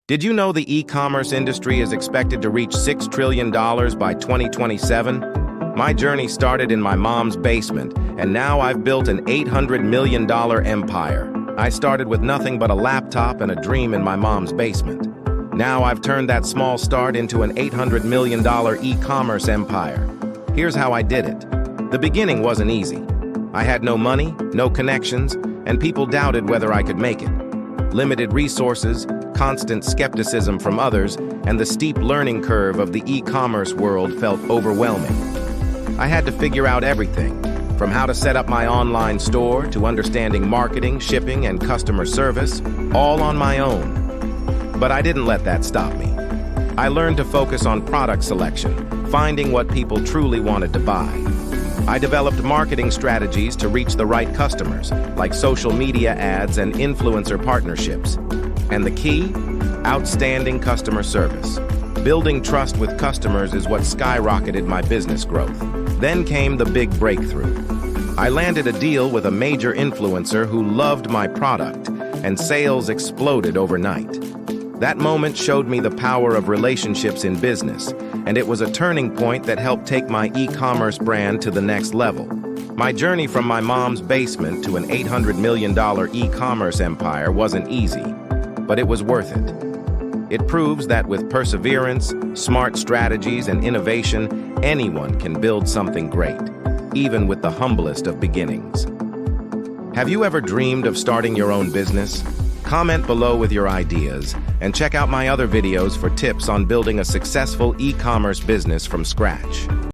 Did you know the e-commerce industry is expected to reach $6 trillion by 2027? My journey started in my mom's basement, and now I've built an $800 million empire. I started with nothing but a laptop and a dream in my mom's basement. Now I've turned that small start into an $800 million e-commerce empire. Here's how I did it. The beginning wasn't easy. I had no money, no connections, and people doubted whether I could make it. Limited resources, constant skepticism from others, and the steep learning curve of the e-commerce world felt overwhelming. I had to figure out everything, from how to set up my online store to understanding marketing, shipping, and customer service, all on my own. But I didn't let that stop me. I learned to focus on product selection, finding what people truly wanted to buy. I developed marketing strategies to reach the right customers, like social media ads and influencer partnerships. And the key? Outstanding customer service. Building trust with customers is what skyrocketed my business growth. Then came the big breakthrough. I landed a deal with a major influencer who loved my product, and sales exploded overnight. That moment showed me the power of relationships in business, and it was a turning point that helped take my e-commerce brand to the next level. My journey from my mom's basement to an $800 million e-commerce empire wasn't easy, but it was worth it. It proves that with perseverance, smart strategies, and innovation, anyone can build something great, even with the humblest of beginnings. Have you ever dreamed of starting your own business? Comment below with your ideas, and check out my other videos for tips on building a successful e-commerce business from scratch.